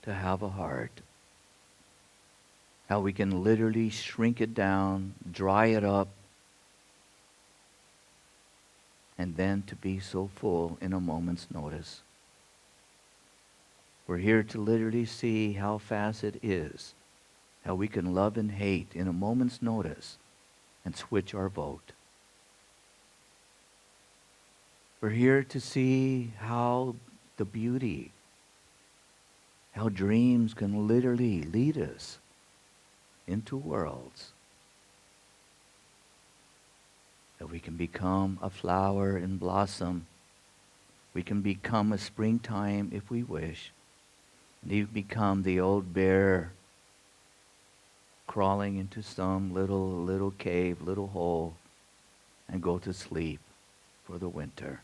S1: to have a heart. How we can literally shrink it down, dry it up, and then to be so full in a moment's notice. We're here to literally see how fast it is, how we can love and hate in a moment's notice and switch our vote. We're here to see how the beauty, how dreams can literally lead us into worlds that we can become a flower and blossom. We can become a springtime if we wish. And even become the old bear crawling into some little cave, little hole, and go to sleep for the winter.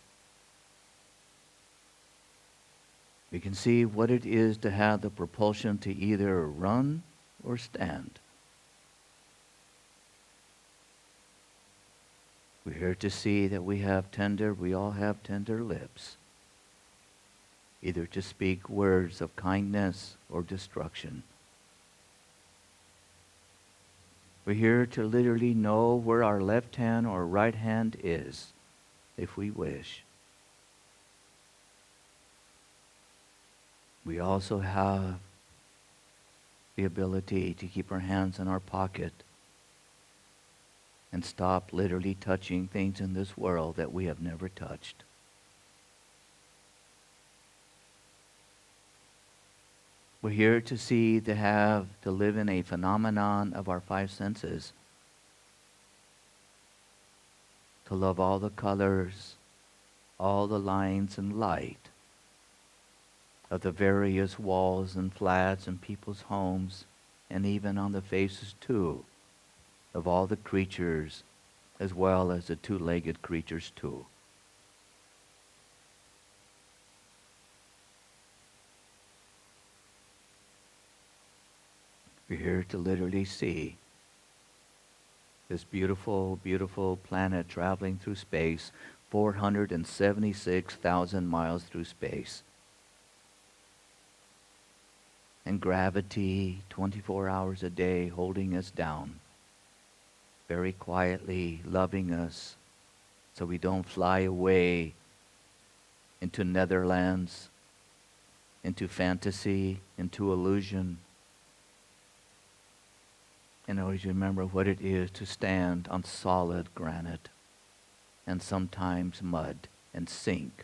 S1: We can see what it is to have the propulsion to either run or stand. We're here to see that we all have tender lips, either to speak words of kindness or destruction. We're here to literally know where our left hand or right hand is, if we wish. We also have the ability to keep our hands in our pocket and stop literally touching things in this world that we have never touched. We're here to see, to live in a phenomenon of our five senses, to love all the colors, all the lines and light of the various walls and flats in people's homes, and even on the faces too, of all the creatures, as well as the two-legged creatures too. We're here to literally see this beautiful, beautiful planet traveling through space, 476,000 miles through space. And gravity, 24 hours a day, holding us down, very quietly loving us so we don't fly away into netherlands, into fantasy, into illusion. And always remember what it is to stand on solid granite and sometimes mud and sink.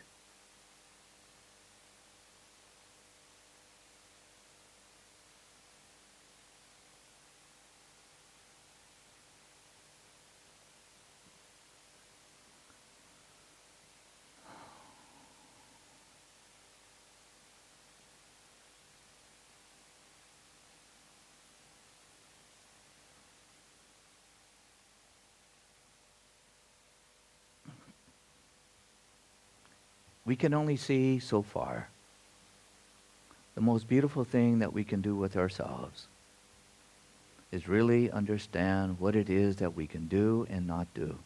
S1: We can only see so far. The most beautiful thing that we can do with ourselves is really understand what it is that we can do and not do.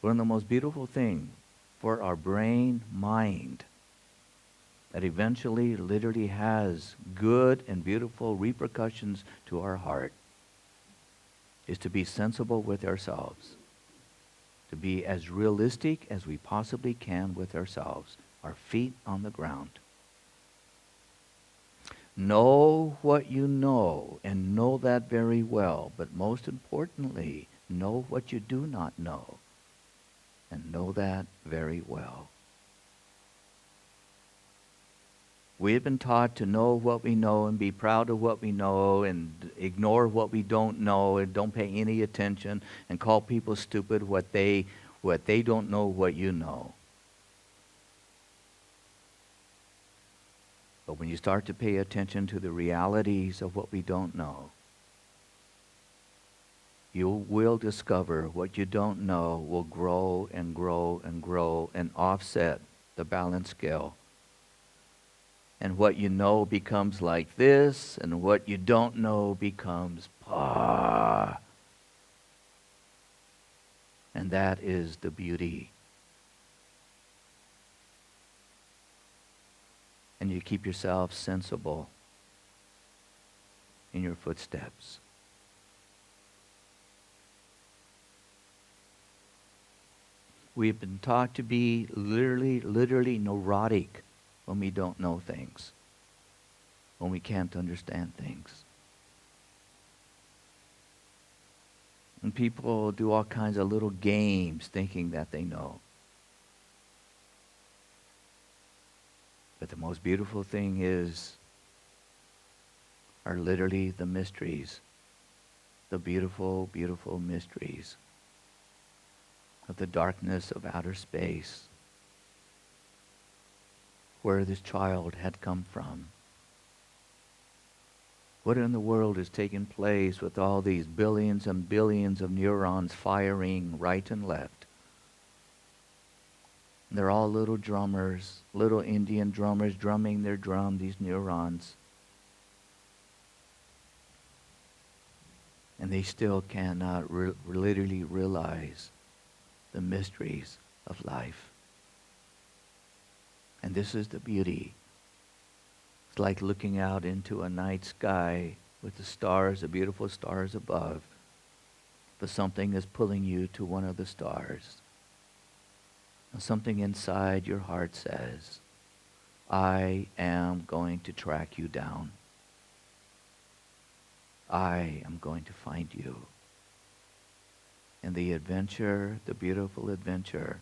S1: One of the most beautiful things for our brain, mind, that eventually literally has good and beautiful repercussions to our heart is to be sensible with ourselves, to be as realistic as we possibly can with ourselves, our feet on the ground. Know what you know, and know that very well, but most importantly, know what you do not know, and know that very well. We have been taught to know what we know and be proud of what we know and ignore what we don't know and don't pay any attention and call people stupid what they don't know what you know. But when you start to pay attention to the realities of what we don't know, you will discover what you don't know will grow and grow and grow and offset the balance scale. And what you know becomes like this, and what you don't know becomes pa. And that is the beauty. And you keep yourself sensible in your footsteps. We've been taught to be literally neurotic when we don't know things, when we can't understand things. And people do all kinds of little games thinking that they know. But the most beautiful thing are literally the mysteries, the beautiful, beautiful mysteries of the darkness of outer space, where this child had come from. What in the world is taking place with all these billions and billions of neurons firing right and left? And they're all little drummers, little Indian drummers drumming their drum, these neurons. And they still cannot literally realize the mysteries of life. And this is the beauty. It's like looking out into a night sky with the stars, the beautiful stars above, but something is pulling you to one of the stars. And something inside your heart says, I am going to track you down. I am going to find you. And the adventure, the beautiful adventure,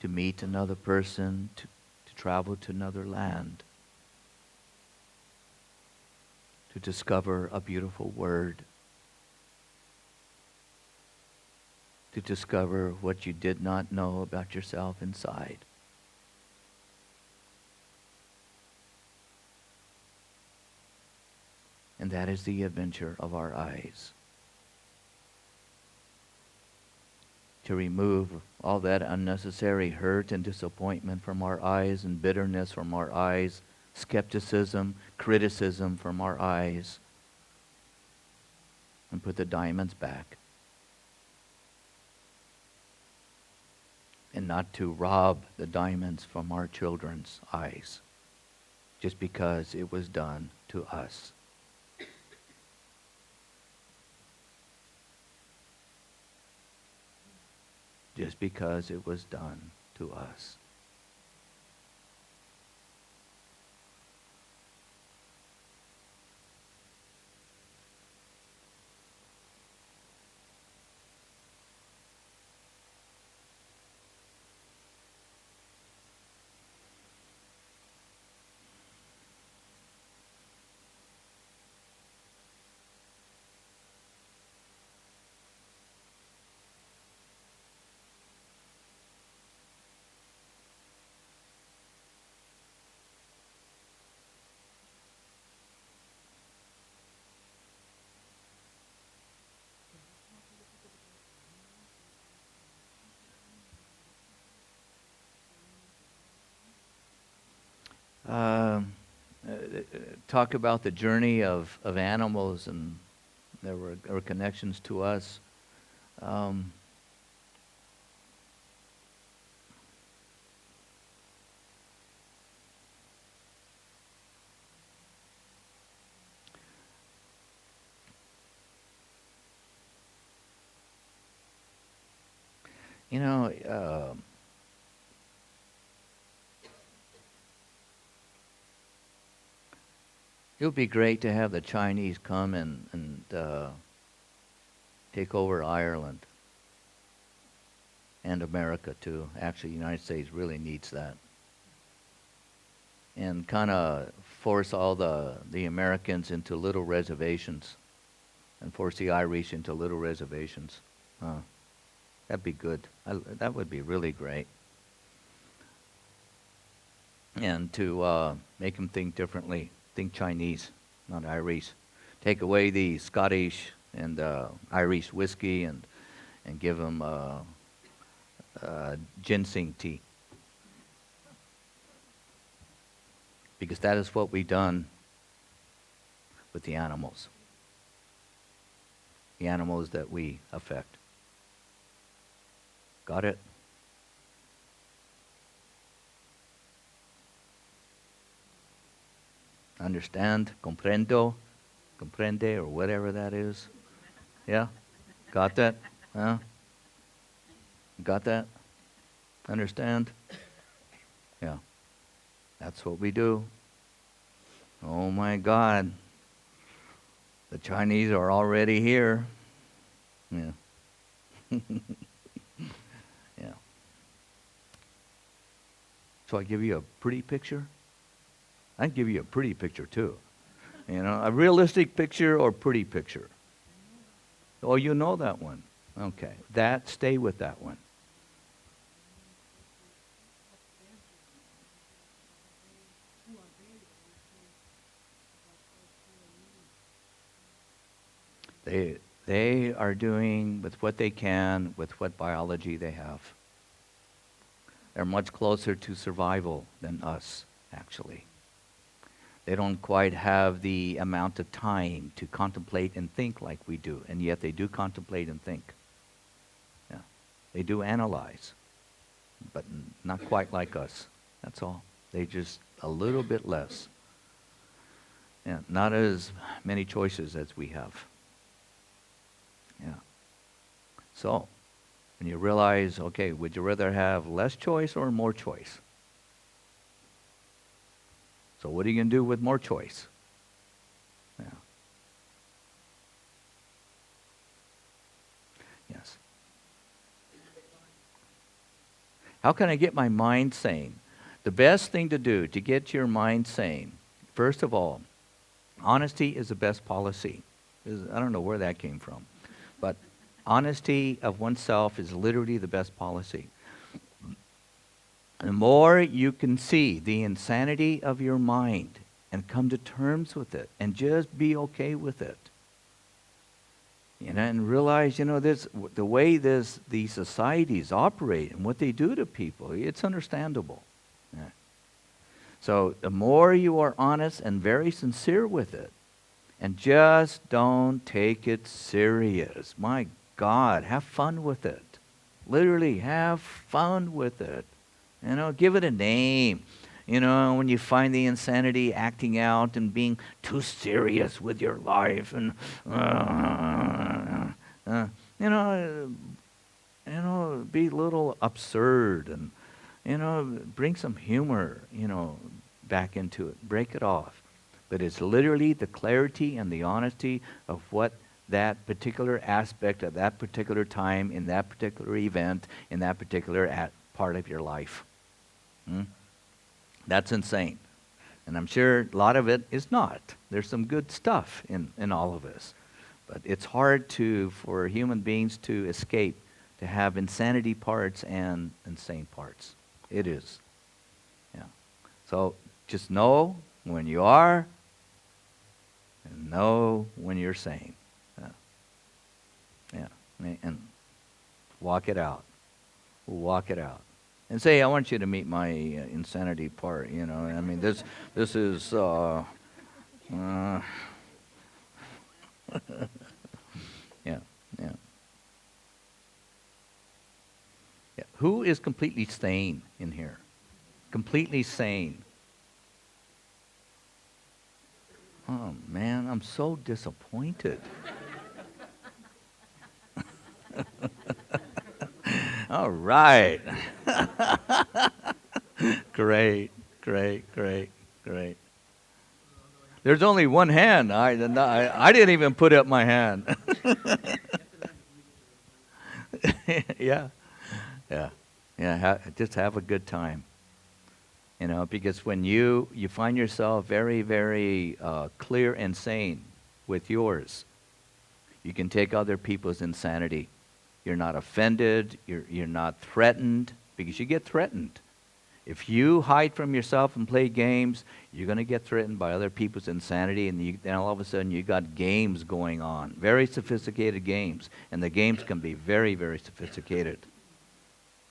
S1: to meet another person, to travel to another land, to discover a beautiful word, to discover what you did not know about yourself inside. And that is the adventure of our eyes. To remove all that unnecessary hurt and disappointment from our eyes, and bitterness from our eyes, skepticism, criticism from our eyes, and put the diamonds back. And not to rob the diamonds from our children's eyes, just because it was done to us. Just because it was done to us. Um, Talk about the journey of animals, and there were connections to us. Um, you know, it would be great to have the Chinese come and take over Ireland and America too. Actually, the United States really needs that. And kind of force all the Americans into little reservations, and force the Irish into little reservations. That'd be good. That would be really great. And to make them think differently, think Chinese, not Irish. Take away the Scottish and Irish whiskey and give them ginseng tea. Because that is what we've done with the animals. The animals that we affect. Got it? Understand? Comprendo? Comprende, or whatever that is? Yeah? Got that? Huh? Got that? Understand? Yeah. That's what we do. Oh my God. The Chinese are already here. Yeah. Yeah. So I give you a pretty picture? I can give you a pretty picture too. You know, a realistic picture or pretty picture. Oh, you know that one. Okay. Stay with that one. They are doing with what they can, with what biology they have. They're much closer to survival than us, actually. They don't quite have the amount of time to contemplate and think like we do, and yet they do contemplate and think. Yeah. They do analyze, but not quite like us. That's all. They just a little bit less. Yeah, not as many choices as we have. Yeah. So, when you realize, okay, would you rather have less choice or more choice? So what are you going to do with more choice? Yeah. Yes. How can I get my mind sane? The best thing to do to get your mind sane, first of all, honesty is the best policy. I don't know where that came from. But honesty of oneself is literally the best policy. The more you can see the insanity of your mind and come to terms with it and just be okay with it. You know, and realize, you know, the way these societies operate and what they do to people, it's understandable. Yeah. So the more you are honest and very sincere with it, and just don't take it serious. My God, have fun with it. Literally, have fun with it. You know, give it a name. You know, when you find the insanity acting out and being too serious with your life, and be a little absurd, and bring some humor, back into it. Break it off. But it's literally the clarity and the honesty of what that particular aspect of that particular time, in that particular event, in that particular part of your life. That's insane. And I'm sure a lot of it is not. There's some good stuff in all of this. But it's hard for human beings to escape, to have insanity parts and insane parts. It is. Yeah. So just know when you are, and know when you're sane. Yeah. And walk it out. Walk it out. And say, I want you to meet my insanity part, I mean, this is, yeah, yeah. Yeah. Who is completely sane in here? Completely sane. Oh, man, I'm so disappointed. All right. Great. There's only one hand. I didn't even put up my hand. Yeah. Just have a good time. Because when you find yourself very, very clear and sane with yours, you can take other people's insanity. You're not offended. You're not threatened, because you get threatened. If you hide from yourself and play games, you're going to get threatened by other people's insanity, and then all of a sudden you got games going on, very sophisticated games, and the games can be very, very sophisticated.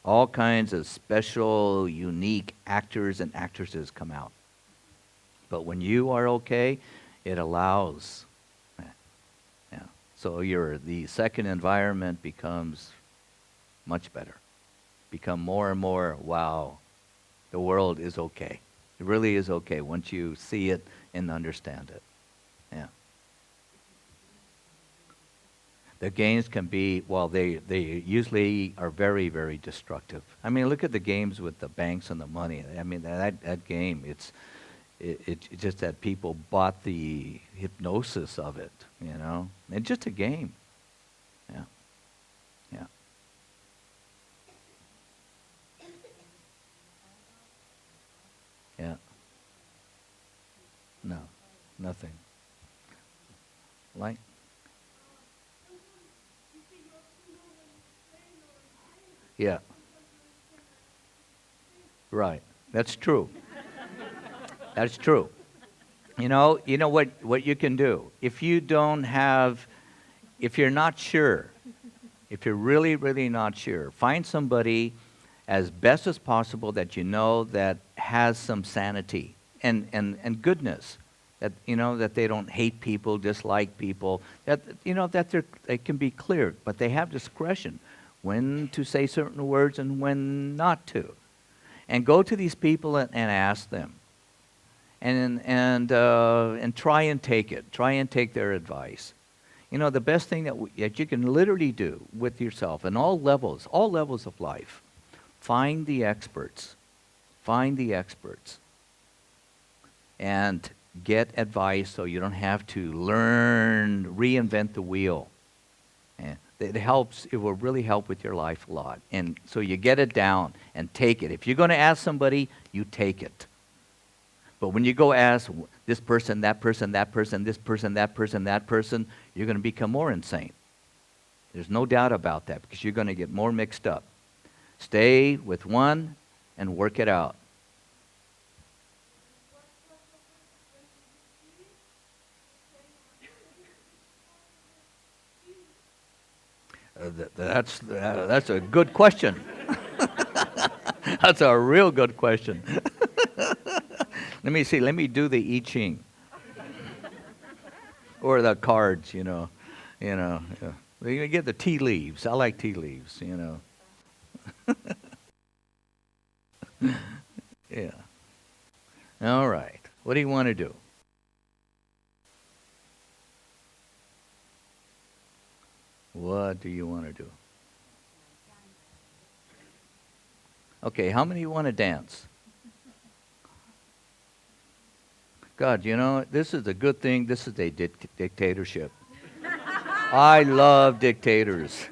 S1: All kinds of special, unique actors and actresses come out. But when you are okay, it allows. Yeah. So the second environment becomes much better. Become more and more, wow, the world is okay. It really is okay once you see it and understand it. Yeah. The games can be, well, they usually are very, very destructive. I mean, look at the games with the banks and the money. I mean, that game, it's just that people bought the hypnosis of it, you know. It's just a game. Yeah. Yeah. Yeah. No, nothing. Like, yeah. Right. That's true. That's true. You know what you can do? If you don't have, if you're not sure, if you're really, really not sure, find somebody as best as possible that you know that has some sanity and goodness. That, that they don't hate people, dislike people, that, that they can be clear, but they have discretion when to say certain words and when not to. And go to these people and ask them. And try and take it. Try and take their advice. The best thing that you can literally do with yourself in all levels of life, find the experts. Find the experts. And get advice so you don't have to reinvent the wheel. And it helps. It will really help with your life a lot. And so you get it down and take it. If you're going to ask somebody, you take it. But when you go ask this person, that person, that person, this person, that person, that person, you're going to become more insane. There's no doubt about that, because you're going to get more mixed up. Stay with one and work it out. That's a good question. That's a real good question. Let me see. Let me do the I Ching. Or the cards, Yeah. You get the tea leaves. I like tea leaves, Yeah. All right. What do you want to do? What do you want to do? Okay, how many want to dance? God, this is a good thing. This is a dictatorship. I love dictators.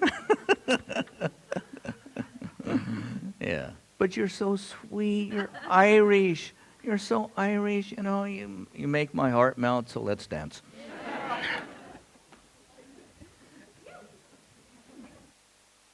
S1: Yeah. But you're so sweet. You're Irish. You're so Irish. You make my heart melt, so let's dance.